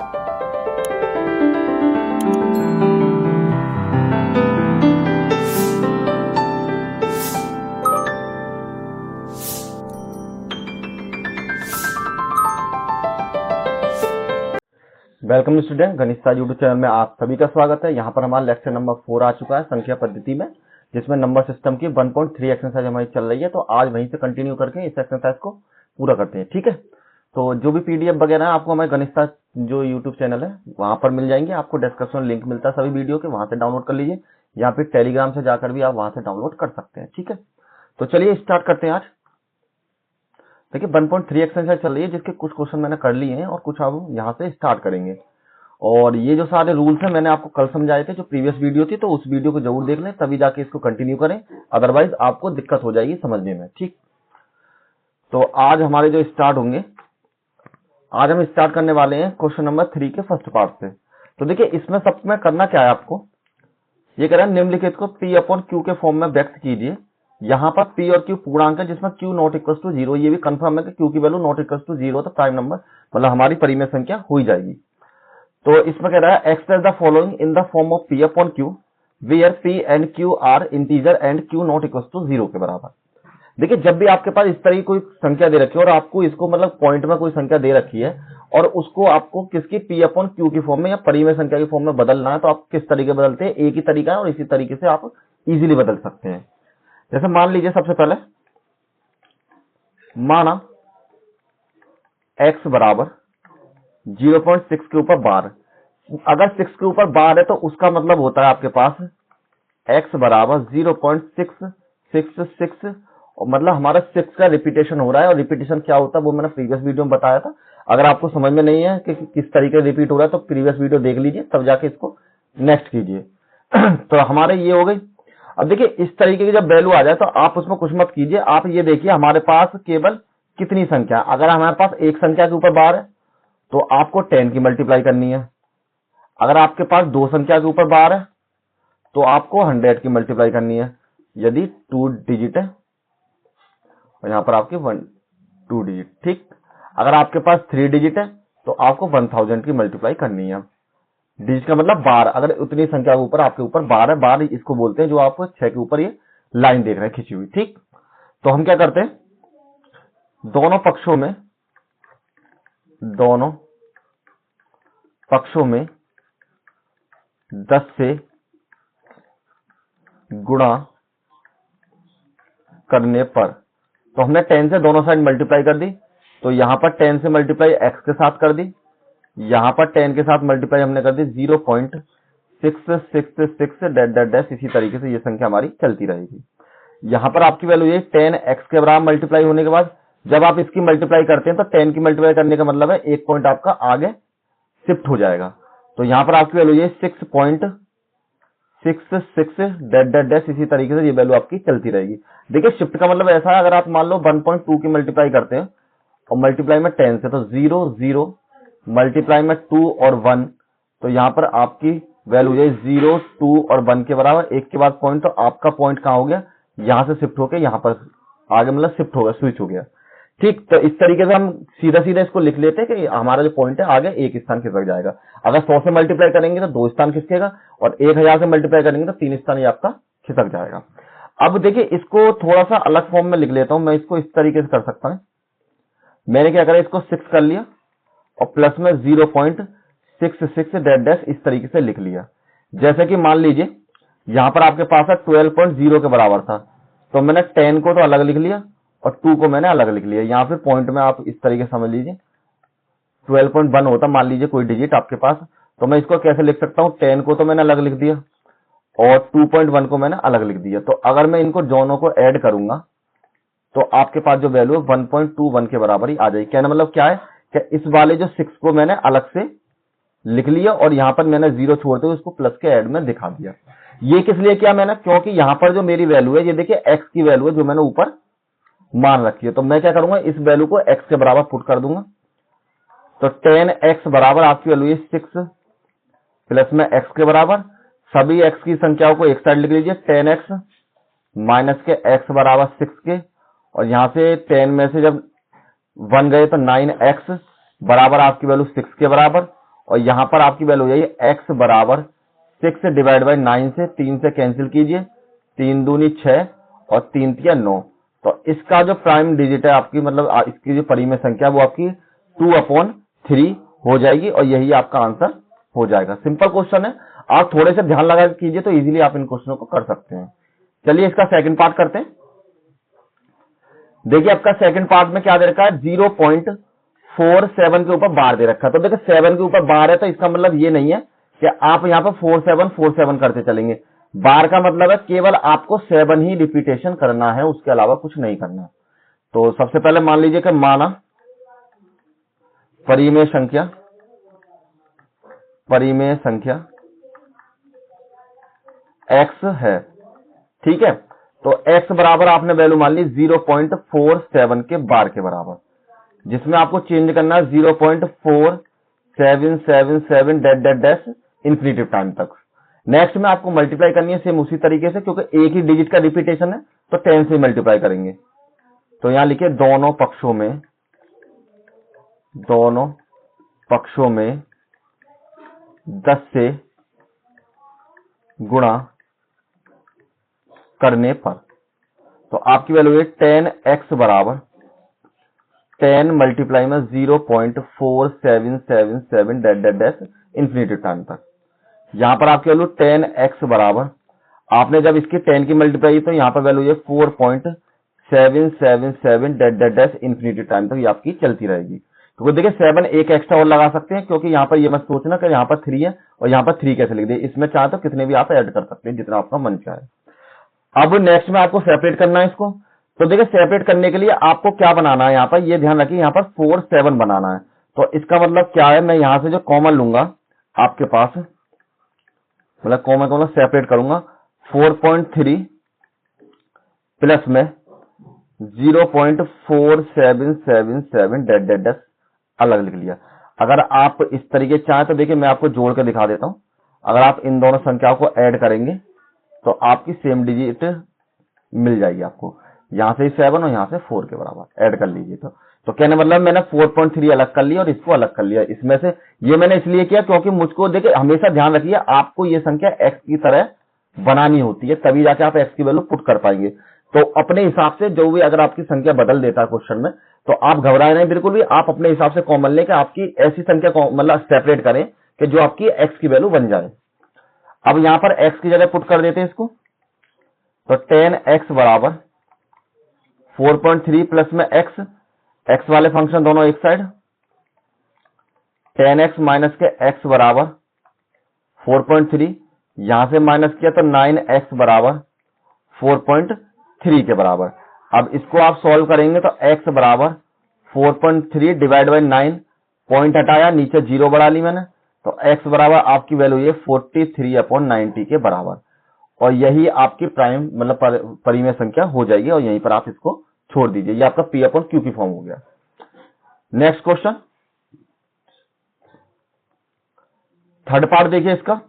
Welcome student, गणित साज YouTube channel में आप सभी का स्वागत है। यहाँ पर हमारा लेक्चर नंबर 4 आ चुका है संख्या पद्धति में, जिसमें नंबर सिस्टम की 1.3 एक्सरसाइज हमारी चल रही है। तो आज वहीं से कंटिन्यू करके इस एक्सरसाइज को पूरा करते हैं, ठीक है। तो जो भी पीडीएफ वगैरह है आपको हमारे गणित साज जो यूट्यूब चैनल है वहां पर मिल जाएंगे। आपको डिस्क्रिप्शन लिंक मिलता है सभी वीडियो के, वहां से डाउनलोड कर लीजिए, या फिर टेलीग्राम से जाकर भी आप वहां से डाउनलोड कर सकते हैं, ठीक है। तो चलिए स्टार्ट करते हैं। आज देखिए 1.3 एक्सरसाइज चल रही है, जिसके कुछ क्वेश्चन मैंने कर लिए हैं और कुछ अब यहाँ से स्टार्ट करेंगे। और ये जो सारे रूल्स हैं मैंने आपको कल समझाए थे, जो प्रीवियस वीडियो थी, तो उस वीडियो को जरूर देख लें, तभी जाके इसको कंटिन्यू करें, अदरवाइज आपको दिक्कत हो जाएगी समझने में, ठीक। तो आज हमारे जो स्टार्ट होंगे, आज हम स्टार्ट करने वाले हैं क्वेश्चन नंबर 3 के फर्स्ट पार्ट से। तो देखिए इसमें सब में करना क्या है आपको, ये कह रहा है निम्नलिखित को P/Q के फॉर्म में व्यक्त कीजिए। यहाँ पर P और Q पूर्णांक है, जिसमें Q नॉट इक्वल टू 0, ये भी कंफर्म है कि Q की वैल्यू नॉट इक्वल टू 0 तो प्राइम नंबर मतलब हमारी परिमेय संख्या हो ही जाएगी। तो इसमें कह रहा है express the following in the form of P/Q where P and Q are integer and Q not equal to 0 के बराबर। देखिए जब भी आपके पास इस तरह की कोई संख्या दे रखी है और आपको इसको मतलब पॉइंट में कोई संख्या दे रखी है और उसको आपको किसकी P/Q की फॉर्म में या परिमेय संख्या की फॉर्म में बदलना है, तो आप किस तरीके बदलते हैं, एक ही तरीका है और इसी तरीके से आप इजीली बदल सकते हैं। जैसे मान लीजिए सबसे पहले माना x बराबर 0.6 के ऊपर बार, अगर 6 के ऊपर बार है तो उसका मतलब होता है आपके पास x बराबर 0.666 और मतलब हमारा 6 का रिपीटेशन हो रहा है। और रिपीटेशन क्या होता है वो मैंने प्रीवियस वीडियो में बताया था। अगर आपको समझ में नहीं है कि किस तरीके से रिपीट हो रहा है तो प्रीवियस वीडियो देख लीजिए, तब जाके इसको नेक्स्ट कीजिए। तो हमारे ये हो गई। अब देखिए इस तरीके की जब वैल्यू आ जाए तो आप उसमें कुछ मत कीजिए, आप ये देखिए हमारे पास केवल कितनी संख्या, अगर हमारे पास एक संख्या के ऊपर बार है तो आपको 10 की मल्टीप्लाई करनी है। अगर आपके पास दो संख्या के ऊपर बार है तो आपको 100 की मल्टीप्लाई करनी है, यदि 2 डिजिट है, और यहां पर आपके 2 डिजिट, ठीक। अगर आपके पास 3 डिजिट है तो आपको 1000 की मल्टीप्लाई करनी है। डिजिट का मतलब बार, अगर उतनी संख्या के ऊपर आपके ऊपर बार है, बार इसको बोलते हैं जो आप 6 के ऊपर ये लाइन देख रहे हैं खिंची हुई, ठीक। तो हम क्या करते हैं, दोनों पक्षों में 10 से गुणा करने पर, तो हमने 10 से दोनों साइड मल्टीप्लाई कर दी, तो यहां पर 10 से मल्टीप्लाई x के साथ कर दी, यहां पर 10 के साथ मल्टीप्लाई हमने कर दी 0.666 डैश, इसी तरीके से ये संख्या हमारी चलती रहेगी। यहां पर आपकी वैल्यू ये 10x के बराबर मल्टीप्लाई होने के बाद जब आप इसकी मल्टीप्लाई करते हैं तो 10 की मल्टीप्लाई करने का मतलब है एक पॉइंट आपका आगे शिफ्ट हो जाएगा। तो यहां पर आपकी वैल्यू ये 6.66 डैश, इसी तरीके से ये वैल्यू आपकी चलती रहेगी। देखिए शिफ्ट का मतलब ऐसा है, अगर आप मान लो 1.2 की मल्टीप्लाई करते हैं और मल्टीप्लाई में 10 से, तो 0 0 मल्टीप्लाई में 2 और 1, तो यहां पर आपकी वैल्यू ये 0 2 और 1 के बराबर, एक के बाद पॉइंट, तो आपका पॉइंट कहां हो गया, यहां से शिफ्ट होकर यहां पर आगे मतलब शिफ्ट हो गया, स्विच हो गया, ठीक। तो इस तरीके से हम सीधा सीधा इसको लिख लेते हैं कि हमारा जो पॉइंट है आगे एक स्थान खिसक जाएगा। अगर 100 से मल्टीप्लाई करेंगे तो 2 स्थान खिसकेगा, और 1000 से मल्टीप्लाई करेंगे तो 3 स्थान ही आपका खिसक जाएगा। अब देखिए इसको थोड़ा सा अलग फॉर्म में लिख लेता हूं मैं, इसको इस तरीके से कर सकता हूं। मैंने क्या करा, इसको 6 कर लिया और प्लस में 0.66 डैश इस तरीके से लिख लिया। जैसे कि मान लीजिए यहां पर आपके पास है 12.0 के बराबर था, तो मैंने 10 को तो अलग लिख लिया और 2 को मैंने अलग लिख लिया। यहां फिर पॉइंट में आप इस तरीके से समझ लीजिए 12.1 होता, मान लीजिए कोई डिजिट आपके पास, तो मैं इसको कैसे लिख सकता हूं, 10 को तो मैंने अलग लिख दिया और 2.1 को मैंने अलग लिख दिया। तो अगर मैं इनको दोनों को ऐड करूंगा तो आपके पास जो वैल्यू है 1.21 के बराबर ही आ जाएगी। कहना मतलब क्या है कि इस वाले जो 6 को मैंने अलग से लिख लिया और यहां पर मैंने 0 छोड़ते हुए उसको प्लस के ऐड में दिखा दिया। ये किस लिए किया मैंने, क्योंकि यहां पर जो मेरी वैल्यू है, ये देखिए x की वैल्यू है जो मैंने ऊपर मान रखी है, तो मैं क्या करूंगा, इस वैल्यू को x के बराबर पुट कर दूंगा। तो 10x बराबर आपकी वैल्यू 6 प्लस में x के बराबर, सभी x की संख्याओं को एक साइड लिख लीजिए, 10x माइनस के x बराबर 6 के, और यहां से 10 में से जब 1 गए तो 9x बराबर आपकी वैल्यू 6 के बराबर, और यहां पर आपकी वैल्यू हो जाएगी x बराबर 6 डिवाइड बाई 9 से, 3 से कैंसिल कीजिए, 3 दूनी 6 और 3 तिया 9। तो इसका जो प्राइम डिजिट है आपकी मतलब इसकी जो परिमेय संख्या वो आपकी 2/3 हो जाएगी और यही आपका आंसर हो जाएगा। सिंपल क्वेश्चन है, आप थोड़े से ध्यान लगा कीजिए तो इजीली आप इन क्वेश्चनों को कर सकते हैं। चलिए इसका सेकंड पार्ट करते हैं। देखिए आपका सेकंड पार्ट में क्या दे रखा है, 0.47 के ऊपर बार दे रखा है। तो देखिए 7 के ऊपर बार है तो इसका मतलब ये नहीं है कि आप यहां पर 4747 करते चलेंगे। बार का मतलब है केवल आपको 7 ही रिपीटेशन करना है, उसके अलावा कुछ नहीं करना। तो सबसे पहले मान लीजिए कि माना परिमेय संख्या x है, ठीक है। तो x बराबर आपने वैल्यू मान ली 0.47 के बार के बराबर, जिसमें आपको चेंज करना है 0.4777 dash dash dash infinitive time तक। नेक्स्ट में आपको मल्टीप्लाई करनी है सेम उसी तरीके से, क्योंकि एक ही डिजिट का रिपीटेशन है तो 10 से मल्टीप्लाई करेंगे। तो यहां लिखिए दोनों पक्षों में 10 से गुणा करने पर, तो आपकी वैल्यू है 10x बराबर 10 मल्टीप्लाई में 0.4777 dash dash dash infinity time तक। यहां पर आपकी वैल्यू 10x बराबर, आपने जब इसकी 10 की मल्टीप्लाई तो यहां पर वैल्यू है 4.777 dash dash dash infinity time तक ये आपकी चलती रहेगी। तो देखिए 7 एक एक्स्ट्रा और लगा सकते हैं, क्योंकि यहां पर ये मत सोचना कि यहां पर 3 है और यहां पर 3 कैसे लिख दे, इसमें चाहे तो कितने भी आप ऐड कर सकते हैं जितना आपका मन चाहे। अब नेक्स्ट में आपको सेपरेट करना है इसको। तो देखिए सेपरेट करने के लिए आपको क्या बनाना है, यहां पर ये ध्यान रखिए, यहां पर 4 7 बनाना है। तो इसका मतलब क्या है, मैं यहां से जो कॉमन लूंगा आपके पास, मतलब कॉमन सेपरेट करूंगा 4.3 प्लस में 0.4777 डेट डेट डेट अलग लिख लिया। अगर आप इस तरीके चाहें तो देखिए मैं आपको जोड़ कर दिखा देता हूं। अगर आप इन दोनों संख्याओं को ऐड करेंगे तो आपकी सेम डिजिट मिल जाएगी आपको, यहां से 7 और यहां से 4 के बराबर ऐड कर लीजिए। तो कहने मतलब मैंने 4.3 अलग कर लिया और इसको अलग कर लिया। इसमें से ये मैंने इसलिए किया क्योंकि मुझको देखिए हमेशा ध्यान रखिए आपको ये संख्या x की तरह बनानी होती है, तभी जाके आप x की वैल्यू पुट कर पाएंगे। तो अपने हिसाब से जो भी अगर आपकी संख्या बदल देता है क्वेश्चन में तो आप घबराए नहीं बिल्कुल भी, आप अपने हिसाब से कॉमन लेके आपकी ऐसी संख्या को मतलब सेपरेट करें कि जो आपकी x की वैल्यू बन जाए। अब यहां पर x की जगह पुट कर देते हैं इसको, तो 10x बराबर 4.3 प्लस में x वाले फंक्शन दोनों एक साइड, 10x माइनस के x बराबर 4.3, यहां से माइनस किया तो 9x बराबर 4.3 के बराबर। अब इसको आप सॉल्व करेंगे तो x बराबर 4.3 डिवाइड बाई 9, पॉइंट हटाया नीचे 0 बढ़ा ली मैंने, तो x बराबर आपकी वैल्यू ये 43/90 के बराबर, और यही आपकी प्राइम मतलब परिमेय संख्या हो जाएगी और यहीं पर आप इसको छोड़ दीजिए। ये आपका P/Q की फॉर्म हो गया। नेक्स्ट क्वेश्चन, थर्ड पार्ट देखिए इसका।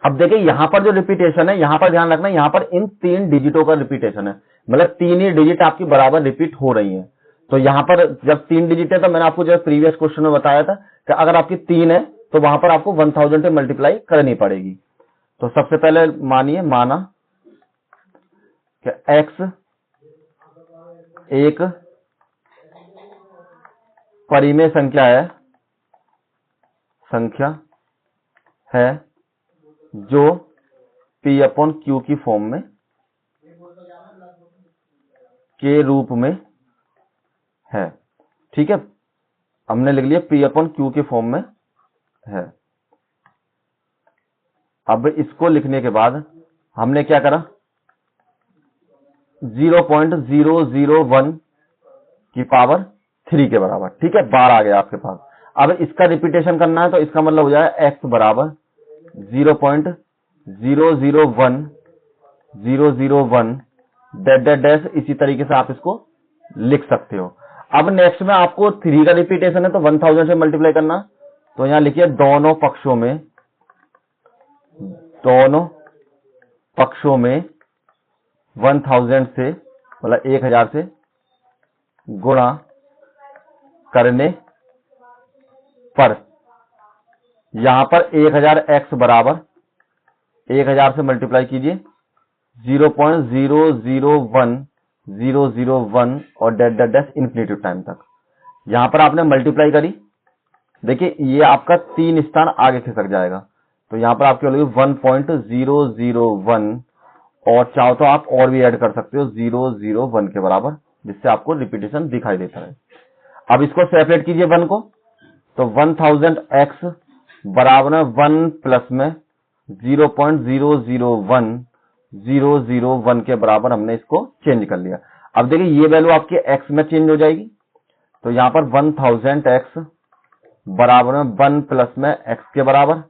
अब देखिए यहां पर जो रिपीटेशन है, यहां पर ध्यान रखना, यहां पर इन 3 डिजिटों का रिपीटेशन है, मतलब 3 ही डिजिट आपकी बराबर रिपीट हो रही है। तो यहां पर जब 3 डिजिट है तो मैंने आपको जो प्रीवियस क्वेश्चन में बताया था कि अगर आपकी 3 है तो वहां पर आपको 1000 से मल्टीप्लाई करनी पड़ेगी। तो सबसे पहले माना कि x एक परिमेय संख्या है जो P/Q की फॉर्म में के रूप में है, ठीक है। हमने लिख लिया P/Q की फॉर्म में है। अब इसको लिखने के बाद हमने क्या करा, 0.001 की पावर 3 के बराबर, ठीक है, बार आ गया आपके पास। अब इसका रिपीटेशन करना है तो इसका मतलब हो जाएगा x बराबर 0.001 डैश डैश डैश, इसी तरीके से आप इसको लिख सकते हो। अब नेक्स्ट में आपको 3 का रिपीटेशन है तो 1000 से मल्टीप्लाई करना, तो यहां लिखिए दोनों पक्षों में 1000 से मतलब 1000 से गुणा करने पर यहां पर 1000x बराबर 1000 से मल्टीप्लाई कीजिए 0.001001 और डेट डेट डैश इन्फिनिटी टाइम तक। यहां पर आपने मल्टीप्लाई करी, देखिए ये आपका 3 स्थान आगे खिसक जाएगा, तो यहां पर आपकी होगी 1.001 और चाहो तो आप और भी ऐड कर सकते हो 001 के बराबर, जिससे आपको रिपीटेशन दिखाई देता है। अब इसको सेपरेट कीजिए 1 को, तो 1000x बराबर 1 प्लस में 0.001001 के बराबर हमने इसको चेंज कर लिया। अब देखिए ये वैल्यू आपकी x में चेंज हो जाएगी, तो यहां पर 1000x बराबर में 1 प्लस में x के बराबर।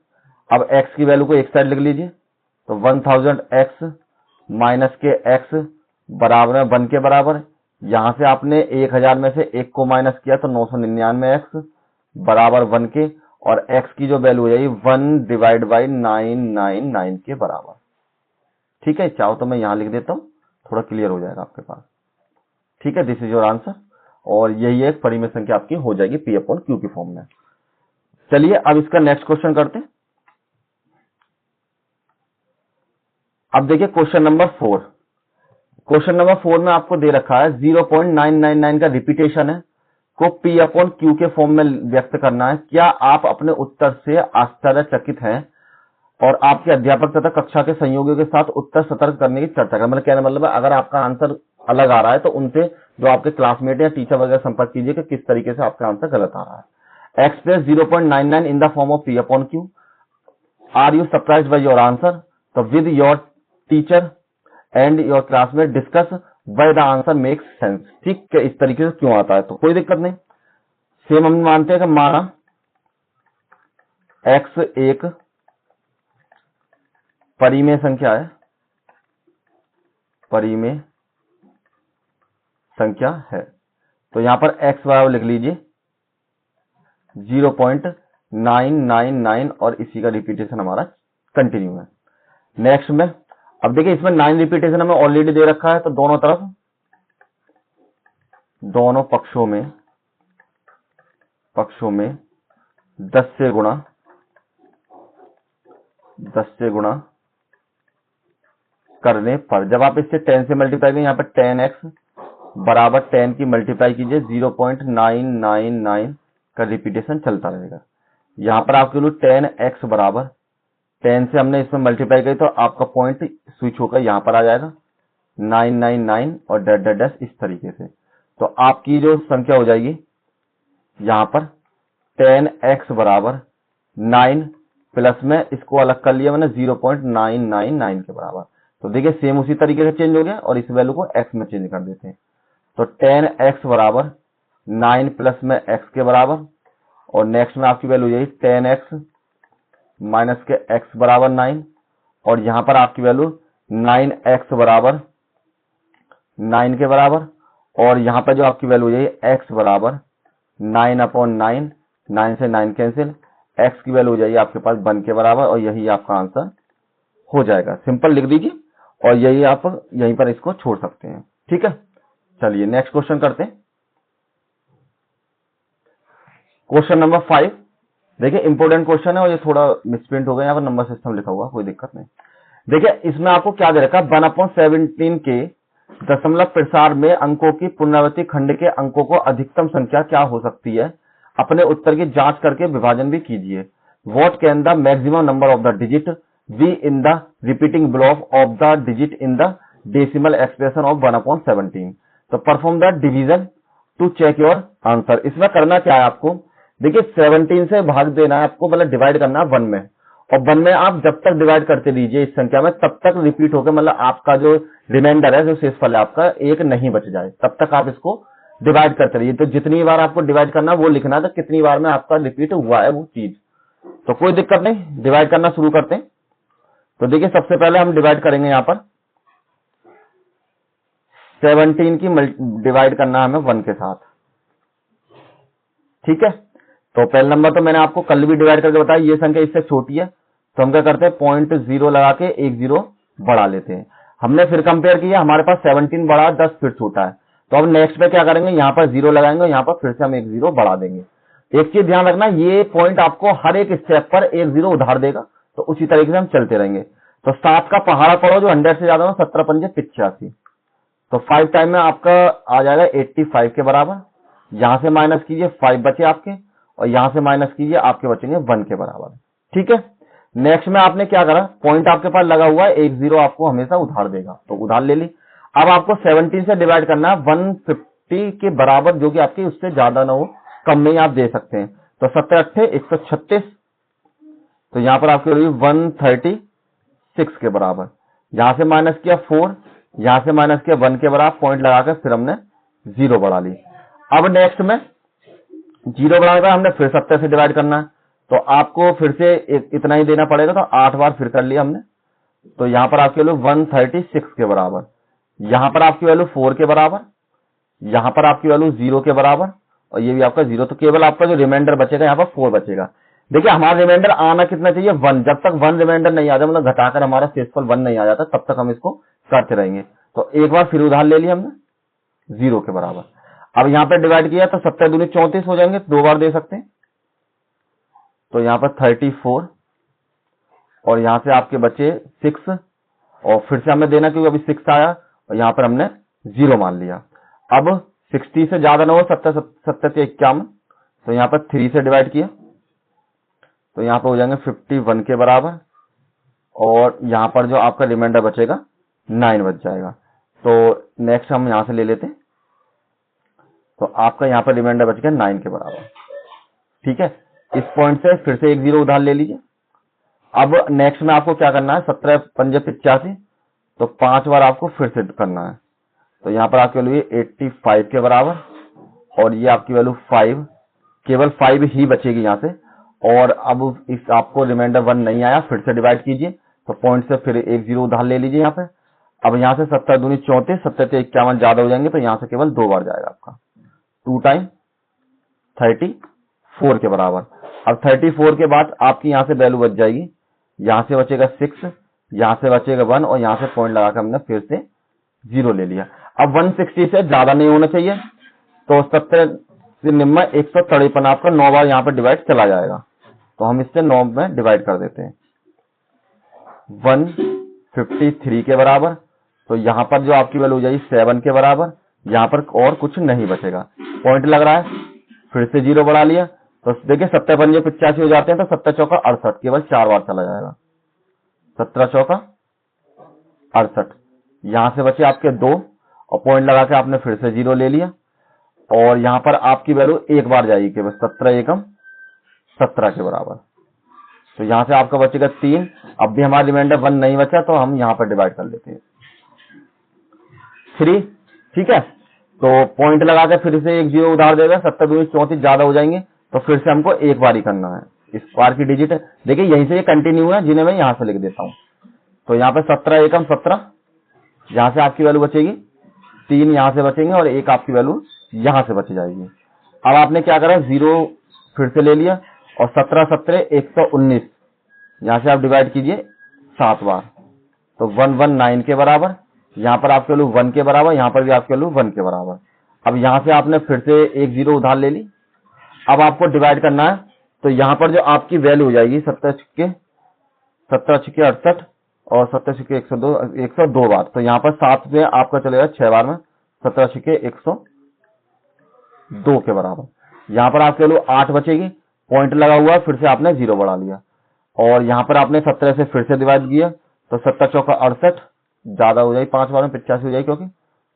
अब x की वैल्यू को एक साइड लिख लीजिए, तो 1000x माइनस के x बराबर में 1 के बराबर। यहां से आपने 1000 में से 1 को माइनस किया तो 999x बराबर 1 के, और x की जो वैल्यू हो जाएगी 1/999 के बराबर। ठीक है, चाहो तो मैं यहां लिख देता हूं, थोड़ा क्लियर हो जाएगा आपके पास। ठीक है, दिस इज योर आंसर, और यही एक परिमेय संख्या आपकी हो जाएगी P अपॉन Q की फॉर्म में। चलिए अब इसका नेक्स्ट क्वेश्चन करते हैं। अब देखिए क्वेश्चन नंबर 4। क्वेश्चन नंबर 4 में आपको दे रखा है 0.999 का रिपीटेशन है को P अपॉन Q के फॉर्म में व्यक्त करना है। क्या आप अपने उत्तर से आश्चर्यचकित हैं और आपके अध्यापक तथा कक्षा के सहयोगियों के साथ उत्तर सतर्क करने की चर्चा करें। मतलब कहने मतलब है अगर आपका आंसर अलग आ रहा है तो उनसे जो आपके क्लासमेट या टीचर वगैरह संपर्क कीजिए कि किस तरीके से आपका आंसर गलत आ रहा है। Express 0.99 in the form of P upon Q. Are you surprised by your answer? So with your teacher and your classmate discuss why the answer makes sense. ठीक है, इस तरीके से क्यों आता है, तो कोई दिक्कत नहीं। सेम हम मानते हैं कि माना x एक परिमेय संख्या है, परिमेय संख्या है, तो यहां पर x बराबर लिख लीजिए 0.999 और इसी का रिपीटेशन हमारा कंटिन्यू है। नेक्स्ट में अब देखिए इसमें 9 रिपीटेशन हमें ऑलरेडी दे रखा है, तो दोनों तरफ दोनों पक्षों में 10 से गुणा करने पर जब आप इससे 10 से मल्टीप्लाई करें, यहाँ पर 10x बराबर 10 की मल्टीप्लाई कीजिए 0.999 का रिपीटेशन चलता रहेगा। यहां पर आपके लिए 10x बराबर 10 से हमने इसमें मल्टीप्लाई करी तो आपका पॉइंट स्विच होकर यहां पर आ जाएगा 999 और डैश डैश डैश इस तरीके से, तो आपकी जो संख्या हो जाएगी यहां पर 10x बराबर 9 प्लस में इसको अलग कर लिया मैंने 0.999 के बराबर। तो देखिए सेम उसी तरीके से चेंज हो गया और इस वैल्यू को x में चेंज कर देते हैं, तो 10x बराबर 9 प्लस में x के बराबर, और नेक्स्ट में आपकी वैल्यू यही 10x माइनस के x बराबर 9, और यहां पर आपकी वैल्यू 9x बराबर 9 के बराबर, और यहां पर जो आपकी वैल्यू यही x बराबर 9/9, 9 से 9 कैंसिल, x की वैल्यू हो जाएगी आपके पास 1 के बराबर, और यही आपका आंसर हो जाएगा। सिंपल लिख दीजिए और यही आप यहीं पर इसको छोड़ सकते हैं। ठीक है, चलिए नेक्स्ट क्वेश्चन करते हैं। क्वेश्चन नंबर 5 देखिए इंपोर्टेंट क्वेश्चन है और ये थोड़ा मिसप्रिंट हो गया, यहाँ पर नंबर सिस्टम लिखा हुआ, कोई दिक्कत नहीं। देखिए इसमें आपको क्या दे रखा है 1/17 के दशमलव प्रसार में अंकों की पुनरावृत्ति खंड के अंकों को अधिकतम संख्या क्या हो सकती है, अपने उत्तर की जांच करके विभाजन भी कीजिए। What can the maximum number of the digit be in the repeating block of the digit in the decimal expression of 1/17। तो perform the division to check your answer. इसमें करना क्या है आपको, देखिए 17 से भाग देना है आपको, मतलब डिवाइड करना है 1 में, और 1 में आप जब तक डिवाइड करते रहिए इस संख्या में तब तक रिपीट होकर मतलब आपका जो रिमाइंडर है जो शेषफल है आपका एक नहीं बच जाए, तब तक आप इसको डिवाइड करते रहिए। तो जितनी बार आपको डिवाइड करना वो लिखना है, तो कितनी बार में आपका रिपीट हुआ है वो चीज, तो कोई दिक्कत नहीं, डिवाइड करना शुरू करते हैं। तो देखिए सबसे पहले हम डिवाइड करेंगे यहाँ पर 17 की डिवाइड करना है हमें 1 के साथ। ठीक है, तो पहला नंबर तो मैंने आपको कल भी डिवाइड करके बताया, ये संख्या इससे छोटी है तो हम क्या करते हैं 0.0 लगा के 1 0 बढ़ा लेते हैं। हमने फिर कंपेयर किया, हमारे पास 17 बड़ा 10 फिर छोटा है, तो अब नेक्स्ट पे क्या करेंगे, यहाँ पर 0 लगाएंगे, यहाँ पर फिर से हम 1 0 बढ़ा देंगे। एक चीज ध्यान रखना, ये पॉइंट आपको हर एक स्टेप पर 1 0 उधार देगा, तो उसी तरीके से हम चलते रहेंगे। तो 7 का पहाड़ा पड़ो जो 100 से ज्यादा हो, 17 पंजे 85, तो 5 टाइम में आपका आ जाएगा 85 के बराबर। यहां से माइनस कीजिए 5 बचे आपके, और यहां से माइनस कीजिए आपके बचेंगे 1 के बराबर। ठीक है, नेक्स्ट में आपने क्या करा, पॉइंट आपके पास लगा हुआ है, 1 0 आपको हमेशा उधार देगा, तो उधार ले ली। अब आपको 17 से डिवाइड करना है 150 के बराबर, जो कि आपकी उससे ज्यादा ना हो, कम में ही आप दे सकते हैं। तो 17 अट्ठे 136, तो यहां पर आपकी होगी 136 के बराबर। यहां से माइनस किया 4, यहां से माइनस किया 1 के बराबर, पॉइंट लगाकर फिर हमने 0 बढ़ा ली। अब नेक्स्ट में 0 बढ़ाने का हमने फिर 70 से डिवाइड करना है, तो आपको फिर से इतना ही देना पड़ेगा, तो 8 बार फिर कर लिया हमने। तो यहां पर आपकी वैल्यू 136 के बराबर, यहां पर आपकी वैल्यू 4 के बराबर, यहां पर आपकी वैल्यू 0 के बराबर, और ये भी आपका 0। तो केवल आपका जो रिमाइंडर बचेगा यहाँ पर 4 बचेगा। देखिए हमारा रिमाइंडर आना कितना चाहिए, 1। जब तक 1 रिमाइंडर नहीं आ जाए, मतलब घटाकर हमारा शेषफल 1 नहीं आ जाता, तब तक हम इसको करते रहेंगे। तो एक बार फिर उधार ले लिया हमने 0 के बराबर। अब यहाँ पर डिवाइड किया तो 70 दूनी 34 हो जाएंगे, 2 बार दे सकते हैं। तो यहाँ पर 34, और यहां से आपके बचे 6, और फिर से हमें देना क्योंकि अभी 6 आया, और यहां पर हमने 0 मान लिया। अब 60 से ज्यादा ना हो, 70 से 51, तो यहां पर 3 से डिवाइड किया, तो यहां पर हो जाएंगे 51 के बराबर, और यहां पर जो आपका रिमाइंडर बचेगा 9 बच जाएगा। तो नेक्स्ट हम यहां से ले लेते हैं, तो आपका यहां पर रिमाइंडर बच गया 9 के बराबर। ठीक है, इस पॉइंट से फिर से 1 0 उधार ले लीजिए। अब नेक्स्ट में आपको क्या करना है, 17 पंजे 85, तो 5 बार आपको फिर से करना है। तो यहां पर आपकी वैल्यू 85 के बराबर, और ये आपकी वैल्यू 5, केवल 5 ही बचेगी यहां से। और अब इस आपको रिमाइंडर 1 नहीं आया, फिर से डिवाइड कीजिए, तो पॉइंट से फिर 1 0 उधार ले लीजिए यहाँ पे। अब यहां से 70 दूनी 34, 70 से 51 ज्यादा हो जाएंगे, तो यहां से केवल 2 बार जाएगा आपका, 2 टाइम 34 के बराबर। अब 34 के बाद आपकी यहां से वैल्यू बच जाएगी, यहां से बचेगा 6, यहां से बचेगा 1, और यहां से पॉइंट लगाकर हमने फिर से 0 ले लिया। अब 160 से ज्यादा नहीं होना चाहिए, तो 70 से निम्न 153 आपका 9 बार यहाँ पर डिवाइड चला जाएगा, तो हम इससे 9 में डिवाइड कर देते हैं। 153 के बराबर, तो यहां पर जो आपकी वैल्यू हो जाएगी 7 के बराबर, यहां पर और कुछ नहीं बचेगा, पॉइंट लग रहा है, फिर से 0 बढ़ा लिया। तो देखिए 70 पंजे 85 हो जाते हैं, तो 70 चौका 68, केवल 4 बार चला जाएगा, 17 चौका 68। यहां से बचे आपके 2, और पॉइंट लगा के आपने फिर से 0 ले लिया, और यहां पर आपकी वैल्यू 1 बार जाएगी केवल, 17 एकम 17 के बराबर। तो यहां से आपका बचेगा 3। अब भी हमारा रिमाइंडर 1 नहीं बचा, तो हम यहां पर डिवाइड कर लेते हैं 3। ठीक है, तो पॉइंट लगा के फिर से 1 0 उधार देगा, 70 दूनी 34 ज्यादा हो जाएंगे, तो फिर से हमको एक बार ही करना है। इस बार की डिजिट है, देखिए यहीं से ये कंटिन्यू है, जिन्हें मैं यहां से लिख देता हूं। तो यहाँ पे 17 एकम 17, यहां से आपकी वैल्यू बचेगी 3, यहां से बचेंगे, और 1 आपकी वैल्यू यहां से बच जाएगी। अब आपने क्या करा, 0 फिर से ले लिया, और 17 17 119, यहां से आप डिवाइड कीजिए 7 बार, तो 119 के बराबर, यहां पर आपकी वैल्यू 1 के बराबर, यहां पर भी आपकी वैल्यू 1 के बराबर। अब यहां से आपने फिर से 1 0 उधार ले ली। अब आपको डिवाइड करना है, तो यहां पर जो आपकी वैल्यू हो जाएगी 17 छक्के 68, और 17 छक्के 102 बार, तो यहां पर 7 में आपका चलेगा 6 बार में, 17 छक्के 102 के बराबर। यहां पर आपकी वैल्यू 8 बचेगी, पॉइंट लगा हुआ है, फिर से आपने 0 बढ़ा लिया, और यहां पर आपने 17 से फिर से डिवाइड किया, तो 17 चौका 68, ज्यादा हो जाएगी 5 बार में 85 हो जाएगी, क्योंकि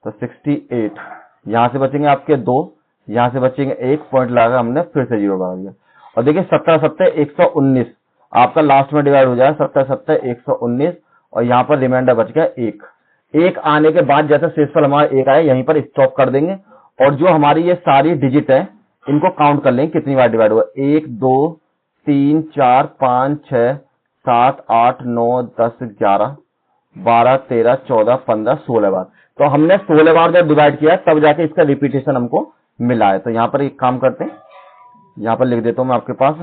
तो 68। यहां से बचेंगे आपके 2, यहां से बचेंगे 1, पॉइंट लगा हमने फिर से 0 बढ़ा दिया, और देखिए 17 17 119 आपका लास्ट में डिवाइड हो जाएगा, 17 17 119, और यहां पर रिमाइंडर बच गया 1 आने के बाद जैसे शेषफल हमारा 1 आया, यहीं पर स्टॉप कर देंगे, और जो हमारी ये सारी डिजिट है इनको काउंट कर लेंगे कितनी बार डिवाइड हुआ, 1 2 3 4 5 6 7 8 9 10 11 12 13 14 15 16 बार। तो हमने 16 बार जब डिवाइड किया तब जाके इसका रिपीटेशन हमको मिला है। तो यहां पर एक काम करते हैं, यहां पर लिख देता हूं मैं आपके पास,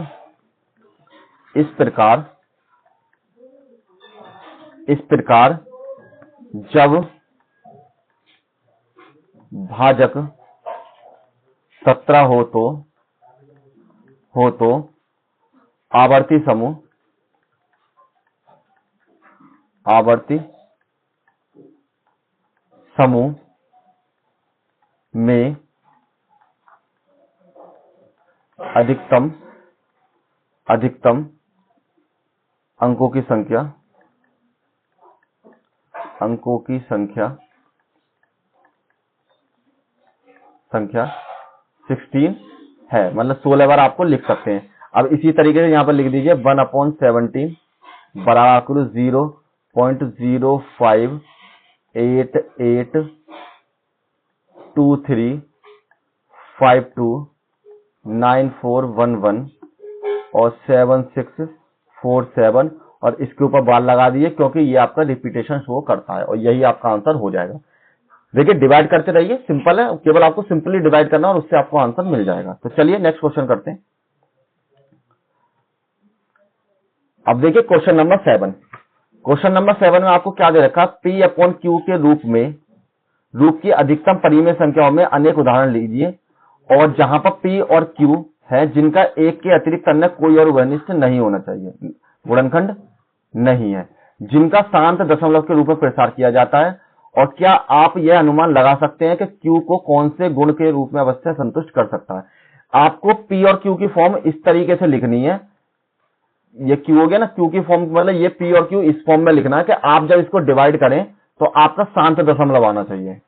इस प्रकार जब भाजक 17 हो तो हो तो आवर्ती समूह में अधिकतम अंकों की संख्या 16 है। मतलब 16 बार आपको लिख सकते हैं। अब इसी तरीके से यहां पर लिख दीजिए 1/17 बराबर 0.058823529411 और 7647 और इसके ऊपर बार लगा दिए, क्योंकि ये आपका रिपीटेशन शो करता है और यही आपका आंसर हो जाएगा। देखिए डिवाइड करते रहिए, सिंपल है, केवल आपको सिंपली डिवाइड करना और उससे आपको आंसर मिल जाएगा। तो चलिए नेक्स्ट क्वेश्चन करते हैं। अब देखिए क्वेश्चन नंबर 7। क्वेश्चन नंबर 7 में आपको क्या दे रखा, P/Q के रूप की अधिकतम परिमेय संख्याओं में अनेक उदाहरण लीजिए और जहां पर P और Q है जिनका एक के अतिरिक्त अन्य कोई और उभयनिष्ठ नहीं होना चाहिए, गुणनखंड नहीं है, जिनका शांत दशमलव के रूप में प्रसार किया जाता है। और क्या आप यह अनुमान लगा सकते हैं कि Q को कौन से गुण के रूप में अवश्य संतुष्ट कर सकता है। आपको P और Q की फॉर्म इस तरीके से लिखनी है, ये Q हो गया ना, Q की फॉर्म मतलब ये P और Q इस फॉर्म में लिखना है कि आप जब इसको डिवाइड करें तो आपका शांत दशमलव आना चाहिए,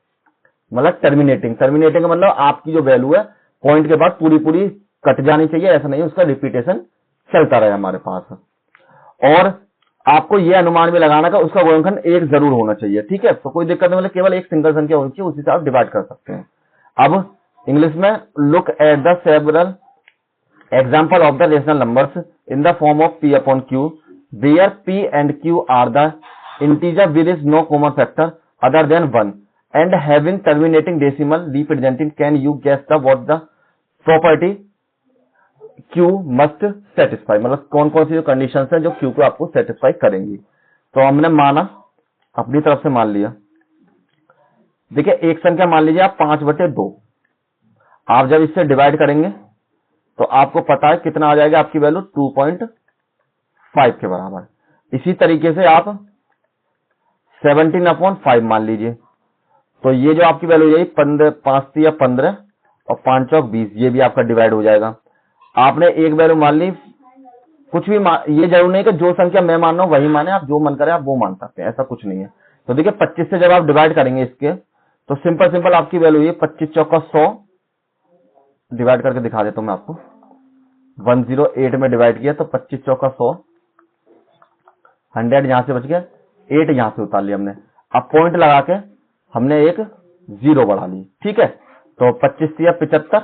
मतलब टर्मिनेटिंग का मतलब आपकी जो वैल्यू है पॉइंट के बाद पूरी कट जानी चाहिए, ऐसा नहीं उसका रिपीटेशन चलता रहे हमारे पास। और आपको यह अनुमान भी लगाना का उसका गुणनखंड 1 जरूर होना चाहिए, ठीक है। तो कोई दिक्कत नहीं, मतलब केवल एक सिंगल संख्या होनी चाहिए, उसी से आप डिवाइड कर सकते हैं। अब इंग्लिश में look at the several example of the rational numbers in the form of P/Q where P and Q are the integer with is no common factor other than 1 and having terminating decimal representing, can you guess what the property Q must satisfy, मतलब कौन कौन सी जो conditions हैं जो Q को आपको satisfy करेंगी। तो हमने माना, अपनी तरफ से मान लिया। देखिए एक संख्या मान लीजिए आप 5/2, आप जब इससे डिवाइड करेंगे तो आपको पता है कितना आ जाएगा, आपकी वैल्यू 2.5 के बराबर। इसी तरीके से आप 17/5 मान लीजिए, तो ये जो आपकी वैल्यू यही 5 और 5 चौक 20, ये भी आपका डिवाइड हो जाएगा। आपने एक वैल्यू मान ली, कुछ भी ये जरूर नहीं कि जो संख्या मैं मान रहा हूं वही माने, आप जो मन करे आप वो मान सकते हैं, ऐसा कुछ नहीं है। तो देखिए 25 से जब आप डिवाइड करेंगे इसके, तो सिंपल आपकी वैल्यू ये 25 चौका 100, डिवाइड करके दिखा देता हूं मैं आपको। 108 में डिवाइड किया तो 25 चौका 100, 100 यहां से बच गया, 8 यहां से उतार लिया हमने। अब पॉइंट लगा के हमने एक 0 बढ़ा ली, ठीक है। तो 25 से 75,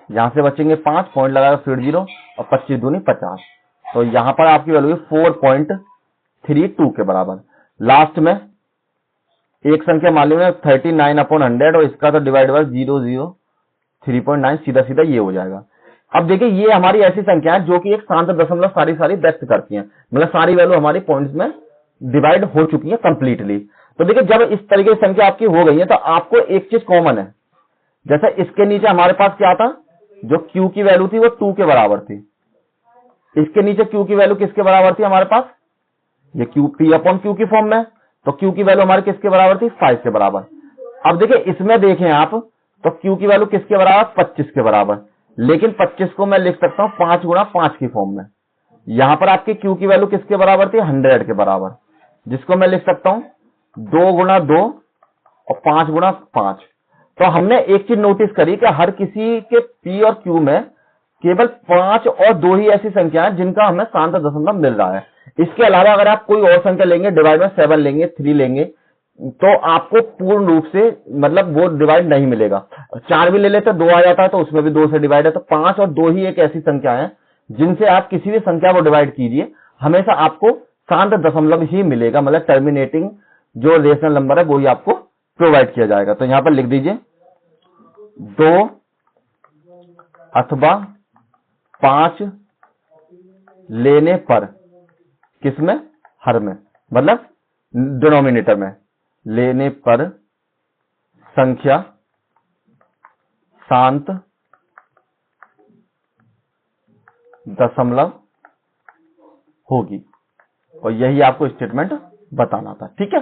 यहां से बचेंगे 5, पॉइंट लगाकर फिर 0 और 25 दूनी 50। तो यहां पर आपकी वैल्यू 4.32 के बराबर। लास्ट में एक संख्या मान ली 39/100 और इसका तो डिवाइड बाय 0.039, सीधा ये हो जाएगा। अब देखिए ये हमारी ऐसी संख्या है जो कि एक शांत दशमलव सारी व्यक्त करती हैं, मतलब सारी वैल्यू हमारी पॉइंट्स में डिवाइड हो चुकी है कंप्लीटली। तो देखिए जब इस तरीके की संख्या आपकी हो गई है तो आपको एक चीज कॉमन है, जैसे इसके नीचे हमारे पास क्या था, जो Q की वैल्यू थी वो 2 के बराबर थी, इसके नीचे Q की वैल्यू किसके बराबर थी हमारे पास, ये P/Q की फॉर्म में, तो Q की वैल्यू हमारी किसके बराबर थी, 5 के बराबर। अब देखिए इसमें देखें आप तो Q की वैल्यू किसके बराबर, 25 के बराबर, लेकिन 25 को मैं लिख सकता हूं 5 गुणा 5 की फॉर्म में। यहां पर आपकी Q की वैल्यू किसके बराबर थी, 100 के बराबर, जिसको मैं लिख सकता हूं 2 गुणा 2 और 5 गुणा 5। तो हमने एक चीज नोटिस करी कि हर किसी के P और Q में केवल 5 और 2 ही ऐसी संख्या है जिनका हमें शांत दशमलव मिल रहा है। इसके अलावा अगर आप कोई और संख्या लेंगे, डिवाइड में 7 लेंगे, 3 लेंगे, तो आपको पूर्ण रूप से मतलब वो डिवाइड नहीं मिलेगा। 4 भी ले लेते 2 आ जाता है तो उसमें भी 2 से डिवाइड है। तो 5 और 2 ही एक ऐसी संख्या है जिनसे आप किसी भी संख्या को डिवाइड कीजिए हमेशा आपको शांत दशमलव ही मिलेगा, मतलब टर्मिनेटिंग जो रेशनल नंबर है वो ही आपको प्रोवाइड किया जाएगा। तो यहां पर लिख दीजिए 2 अथवा 5 लेने पर, किसमें, हर में, मतलब डिनोमिनेटर में, लेने पर संख्या शांत दशमलव होगी, और यही आपको स्टेटमेंट बताना था। ठीक है,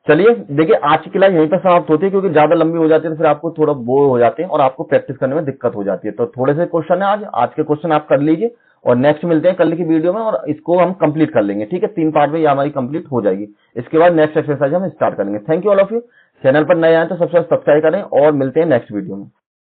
चलिए देखिए आज की क्लास यहीं पर समाप्त होती है, क्योंकि ज्यादा लंबी हो जाती है तो फिर आपको थोड़ा बोर हो जाते हैं और आपको प्रैक्टिस करने में दिक्कत हो जाती है। तो थोड़े से क्वेश्चन है आज के क्वेश्चन आप कर लीजिए, और नेक्स्ट मिलते हैं कल की वीडियो में और इसको हम कंप्लीट कर लेंगे। ठीक है, 3 पार्ट में ये हमारी कंप्लीट हो जाएगी। इसके बाद नेक्स्ट एक्सरसाइज हम स्टार्ट करेंगे। Thank you all of you. Channel पर नए आए तो सबसे सब्सक्राइब करें और मिलते हैं नेक्स्ट वीडियो में।